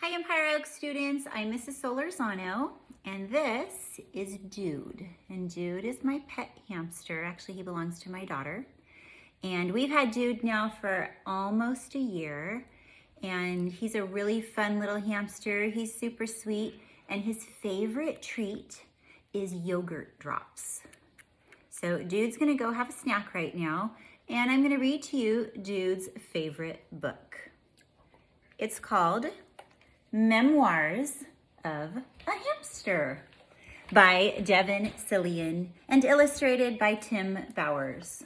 Hi Empire Oaks students, I'm Mrs. Solorzano, and this is Dude. And Dude is my pet hamster. Actually, he belongs to my daughter. And we've had Dude now for almost a year. And he's a really fun little hamster. He's super sweet. And his favorite treat is yogurt drops. So Dude's gonna go have a snack right now. And I'm gonna read to you Dude's favorite book. It's called Memoirs of a Hamster by Devin Cillian and illustrated by Tim Bowers.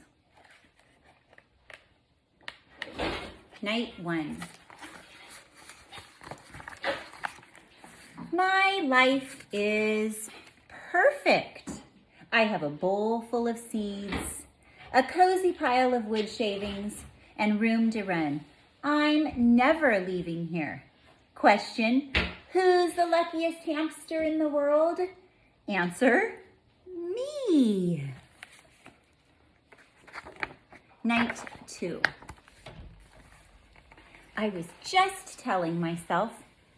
Night 1. My life is perfect. I have a bowl full of seeds, a cozy pile of wood shavings, and room to run. I'm never leaving here. Question, who's the luckiest hamster in the world? Answer, me. Night 2. I was just telling myself,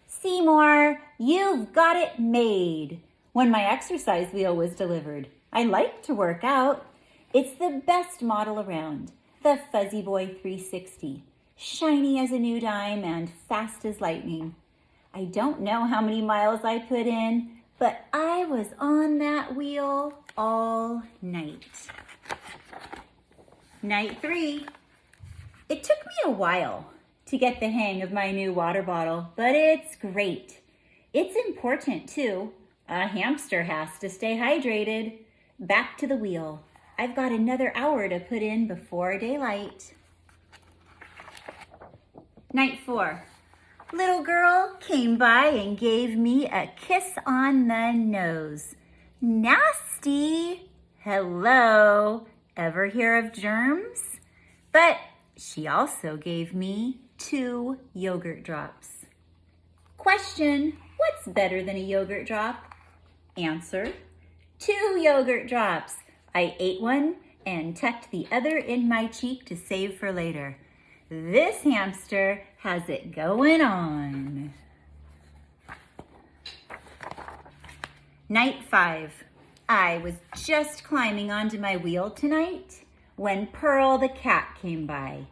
Seymour, you've got it made, when my exercise wheel was delivered. I like to work out. It's the best model around, the Fuzzy Boy 360. Shiny as a new dime and fast as lightning. I don't know how many miles I put in, but I was on that wheel all night. Night 3. It took me a while to get the hang of my new water bottle, but it's great. It's important too. A hamster has to stay hydrated. Back to the wheel. I've got another hour to put in before daylight. Night 4. Little girl came by and gave me a kiss on the nose. Nasty. Hello. Ever hear of germs? But she also gave me 2 yogurt drops. Question, what's better than a yogurt drop? Answer, 2 yogurt drops. I ate one and tucked the other in my cheek to save for later. This hamster has it going on. Night 5. I was just climbing onto my wheel tonight when Pearl the cat came by.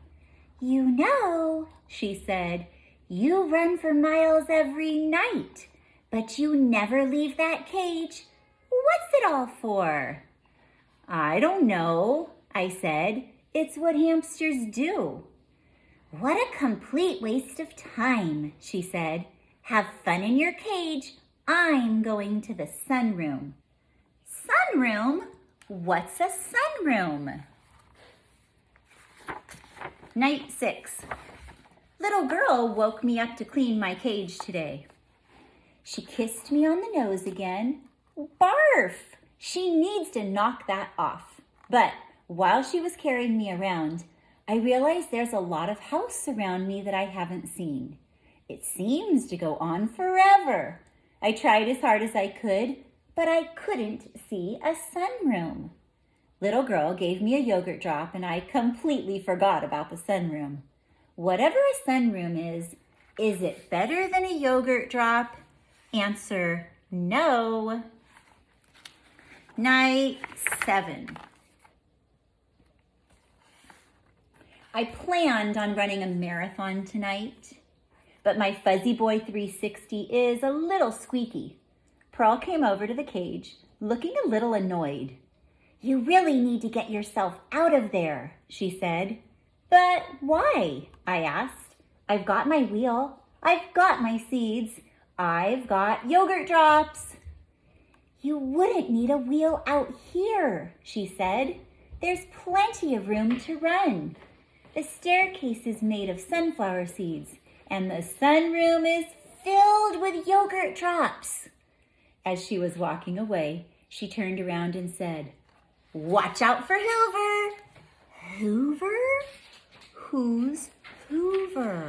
You know, she said, you run for miles every night, but you never leave that cage. What's it all for? I don't know, I said. It's what hamsters do. What a complete waste of time, she said. Have fun in your cage. I'm going to the sunroom. Sunroom? What's a sunroom? Night 6. Little girl woke me up to clean my cage today. She kissed me on the nose again. Barf! She needs to knock that off. But while she was carrying me around, I realized there's a lot of house around me that I haven't seen. It seems to go on forever. I tried as hard as I could, but I couldn't see a sunroom. Little girl gave me a yogurt drop and I completely forgot about the sunroom. Whatever a sunroom is it better than a yogurt drop? Answer, no. Night 7. I planned on running a marathon tonight, but my Fuzzy Boy 360 is a little squeaky. Pearl came over to the cage, looking a little annoyed. You really need to get yourself out of there, she said. But why? I asked. I've got my wheel. I've got my seeds. I've got yogurt drops. You wouldn't need a wheel out here, she said. There's plenty of room to run. The staircase is made of sunflower seeds, and the sunroom is filled with yogurt drops. As she was walking away, she turned around and said, Watch out for Hoover. Hoover? Who's Hoover?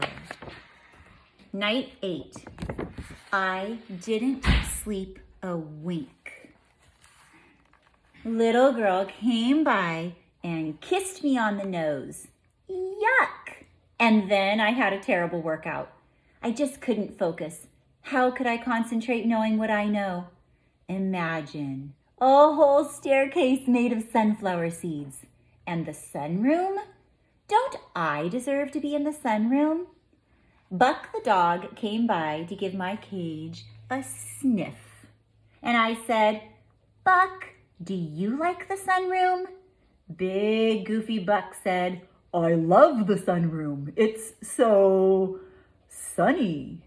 Night 8. I didn't sleep a wink. Little girl came by and kissed me on the nose. Yuck! And then I had a terrible workout. I just couldn't focus. How could I concentrate knowing what I know? Imagine a whole staircase made of sunflower seeds. And the sunroom? Don't I deserve to be in the sunroom? Buck the dog came by to give my cage a sniff. And I said, Buck, do you like the sunroom? Big goofy Buck said, I love the sunroom. It's so sunny.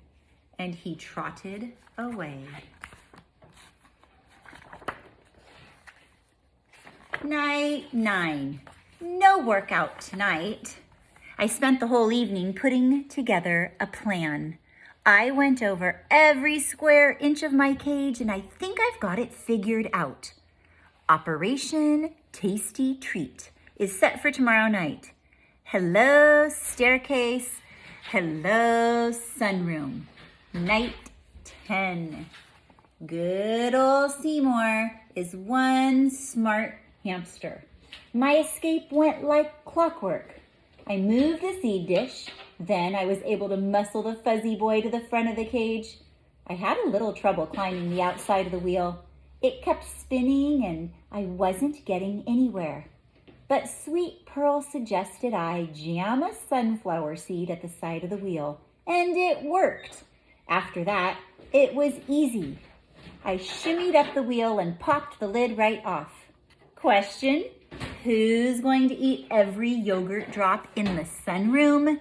And he trotted away. Night 9. No workout tonight. I spent the whole evening putting together a plan. I went over every square inch of my cage and I think I've got it figured out. Operation Tasty Treat is set for tomorrow night. Hello, staircase. Hello, sunroom. Night 10. Good old Seymour is one smart hamster. My escape went like clockwork. I moved the seed dish. Then I was able to muscle the fuzzy boy to the front of the cage. I had a little trouble climbing the outside of the wheel. It kept spinning and I wasn't getting anywhere. But Sweet Pearl suggested I jam a sunflower seed at the side of the wheel, and it worked. After that, it was easy. I shimmied up the wheel and popped the lid right off. Question, who's going to eat every yogurt drop in the sunroom?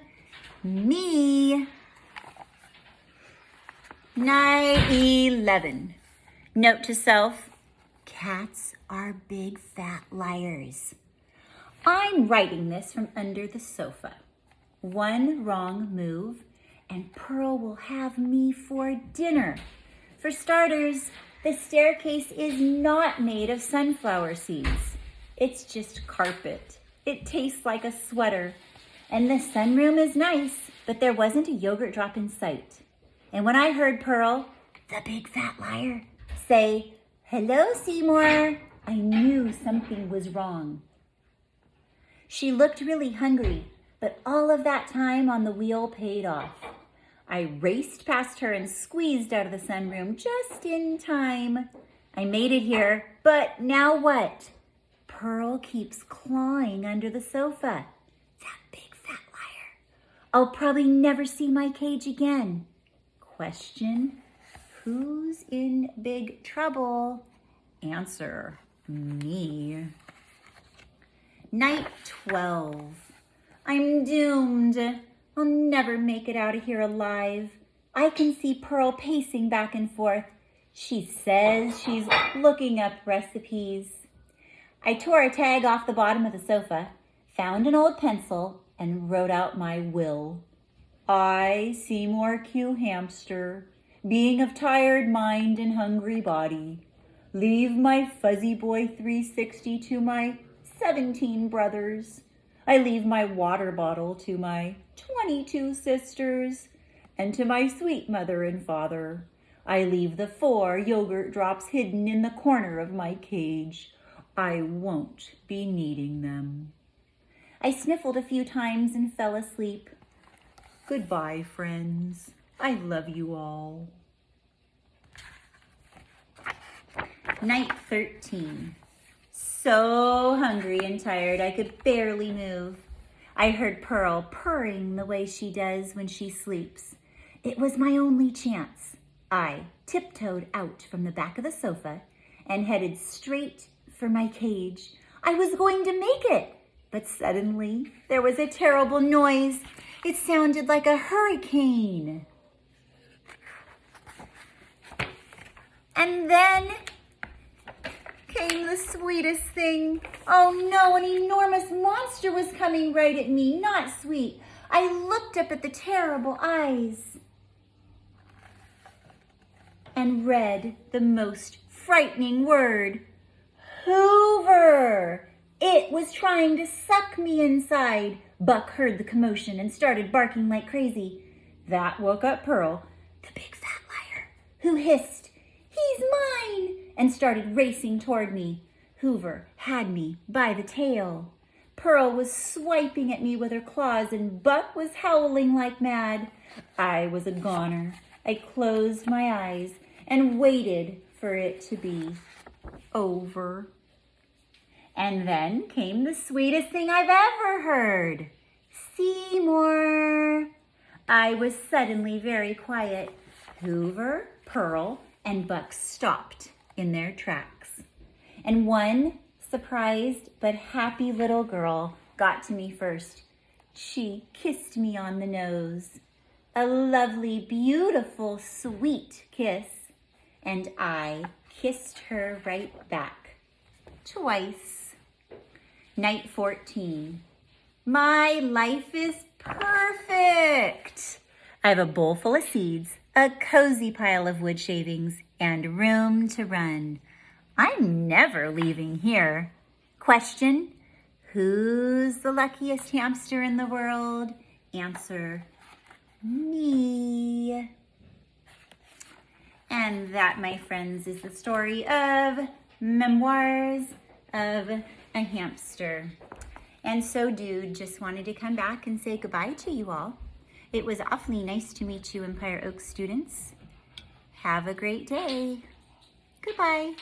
Me. Night 11. Note to self, cats are big fat liars. I'm writing this from under the sofa. One wrong move and Pearl will have me for dinner. For starters, the staircase is not made of sunflower seeds. It's just carpet. It tastes like a sweater. And the sunroom is nice, but there wasn't a yogurt drop in sight. And when I heard Pearl, the big fat liar, say, "Hello, Seymour," I knew something was wrong. She looked really hungry, but all of that time on the wheel paid off. I raced past her and squeezed out of the sunroom just in time. I made it here, but now what? Pearl keeps clawing under the sofa. That big fat liar. I'll probably never see my cage again. Question, who's in big trouble? Answer, me. Night 12. I'm doomed. I'll never make it out of here alive. I can see Pearl pacing back and forth. She says she's looking up recipes. I tore a tag off the bottom of the sofa, found an old pencil, and wrote out my will. I, Seymour Q. Hamster, being of tired mind and hungry body, leave my fuzzy boy 360 to my 17 brothers. I leave my water bottle to my 22 sisters, and to my sweet mother and father. I leave the 4 yogurt drops hidden in the corner of my cage. I won't be needing them. I sniffled a few times and fell asleep. Goodbye, friends. I love you all. Night 13. So hungry and tired I could barely move. I heard Pearl purring the way she does when she sleeps. It was my only chance. I tiptoed out from the back of the sofa and headed straight for my cage. I was going to make it, but suddenly there was a terrible noise. It sounded like a hurricane. And then came the sweetest thing. Oh no, an enormous monster was coming right at me, not sweet. I looked up at the terrible eyes and read the most frightening word, Hoover. It was trying to suck me inside. Buck heard the commotion and started barking like crazy. That woke up Pearl, the big fat liar, who hissed, "He's mine!" and started racing toward me. Hoover had me by the tail. Pearl was swiping at me with her claws and Buck was howling like mad. I was a goner. I closed my eyes and waited for it to be over. And then came the sweetest thing I've ever heard. Seymour. I was suddenly very quiet. Hoover, Pearl, and Buck stopped in their tracks. And one surprised but happy little girl got to me first. She kissed me on the nose. A lovely, beautiful, sweet kiss. And I kissed her right back. Twice. Night 14. My life is perfect. I have a bowl full of seeds, a cozy pile of wood shavings, and room to run. I'm never leaving here. Question, who's the luckiest hamster in the world? Answer, me. And that, my friends, is the story of Memoirs of a Hamster. And so, Dude just wanted to come back and say goodbye to you all. It was awfully nice to meet you, Empire Oaks students. Have a great day. Goodbye.